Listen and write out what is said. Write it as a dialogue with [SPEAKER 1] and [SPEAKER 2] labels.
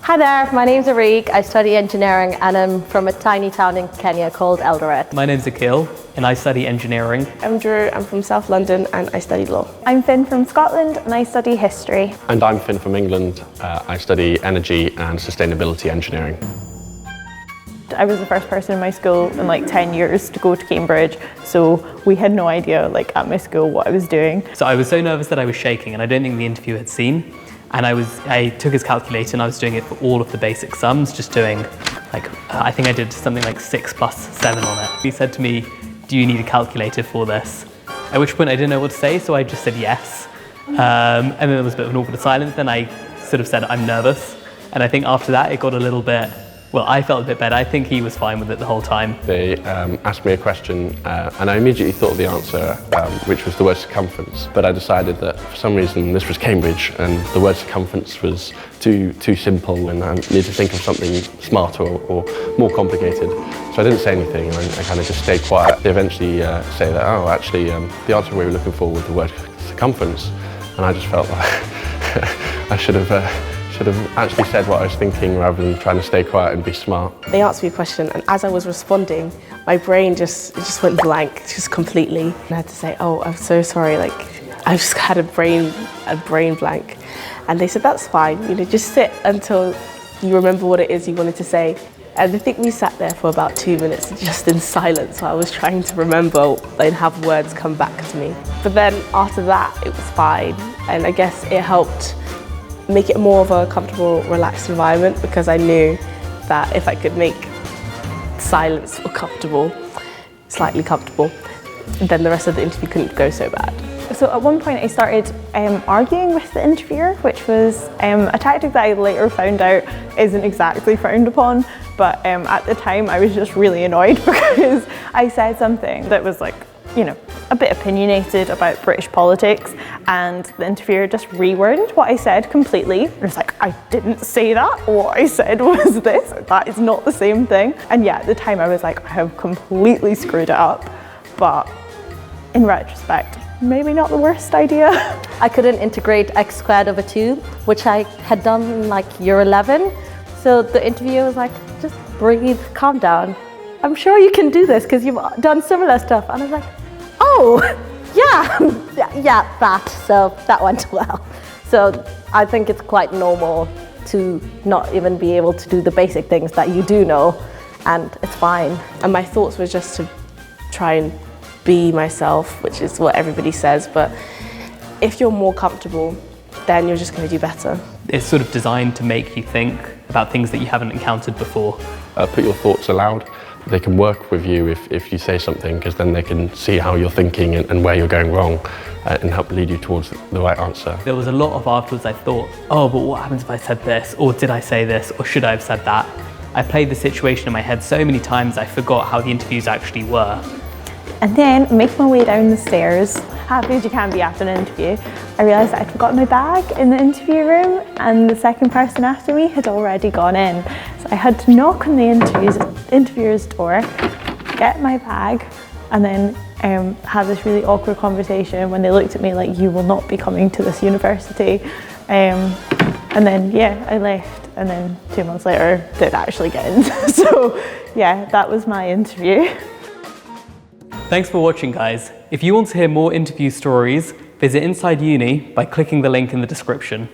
[SPEAKER 1] Hi there, my name's AREEG. I study engineering and I'm from a tiny town in Kenya called Eldoret.
[SPEAKER 2] My name's AKIL and I study engineering.
[SPEAKER 3] I'm Drew, I'm from South London and I study law.
[SPEAKER 4] I'm Finn from Scotland and I study history.
[SPEAKER 5] And I'm Finn from England. I study energy and sustainability engineering.
[SPEAKER 4] I was the first person in my school in like 10 years to go to Cambridge, so we had no idea at my school what I was doing.
[SPEAKER 2] So I was so nervous that I was shaking, and I don't think the interviewer had seen. And I took his calculator and I was doing it for all of the basic sums, just doing I think I did something like 6 plus 7 on it. He said to me, "Do you need a calculator for this?" At which point I didn't know what to say, so I just said yes. And then there was a bit of an awkward silence, then I sort of said, "I'm nervous." And I think after that it got a little bit, well, I felt a bit better. I think he was fine with it the whole time.
[SPEAKER 5] They asked me a question and I immediately thought of the answer, which was the word circumference. But I decided that for some reason this was Cambridge and the word circumference was too simple and I needed to think of something smarter or more complicated. So I didn't say anything and I kind of just stayed quiet. They eventually say that, oh, actually, the answer we were looking for was the word circumference. And I just felt like I should have actually said what I was thinking rather than trying to stay quiet and be smart.
[SPEAKER 3] They asked me a question and as I was responding, my brain just went blank, just completely. And I had to say, "Oh, I'm so sorry, I've just had a brain blank." And they said, "That's fine, just sit until you remember what it is you wanted to say." And I think we sat there for about 2 minutes just in silence while I was trying to remember and have words come back to me. But then after that, it was fine. And I guess it helped make it more of a comfortable, relaxed environment because I knew that if I could make silence feel comfortable, slightly comfortable, then the rest of the interview couldn't go so bad.
[SPEAKER 4] So at one point I started arguing with the interviewer, which was a tactic that I later found out isn't exactly frowned upon, but at the time I was just really annoyed because I said something that was a bit opinionated about British politics, and the interviewer just reworded what I said completely. It was like, "I didn't say that, what I said was this, that is not the same thing." And yeah, at the time I was like, I have completely screwed it up, but in retrospect, maybe not the worst idea.
[SPEAKER 1] I couldn't integrate x squared over 2, which I had done in year 11. So the interviewer was like, "Just breathe, calm down. I'm sure you can do this because you've done similar stuff." And I was like, "Oh, yeah, that." So that went well. So I think it's quite normal to not even be able to do the basic things that you do know, and it's fine.
[SPEAKER 3] And my thoughts were just to try and be myself, which is what everybody says, but if you're more comfortable, then you're just going to do better.
[SPEAKER 2] It's sort of designed to make you think about things that you haven't encountered before.
[SPEAKER 5] Put your thoughts aloud. They can work with you if you say something, because then they can see how you're thinking and where you're going wrong and help lead you towards the right answer.
[SPEAKER 2] There was a lot of afterwards I thought, "Oh, but what happens if I said this? Or did I say this? Or should I have said that?" I played the situation in my head so many times I forgot how the interviews actually were.
[SPEAKER 4] And then make my way down the stairs, happy as you can be after an interview, I realised that I'd forgotten my bag in the interview room and the second person after me had already gone in. So I had to knock on the interviewer's door, get my bag, and then have this really awkward conversation when they looked at me like, "You will not be coming to this university." And then, yeah, I left. And then 2 months later, did actually get in. So yeah, that was my interview.
[SPEAKER 2] Thanks for watching, guys. If you want to hear more interview stories, visit Inside Uni by clicking the link in the description.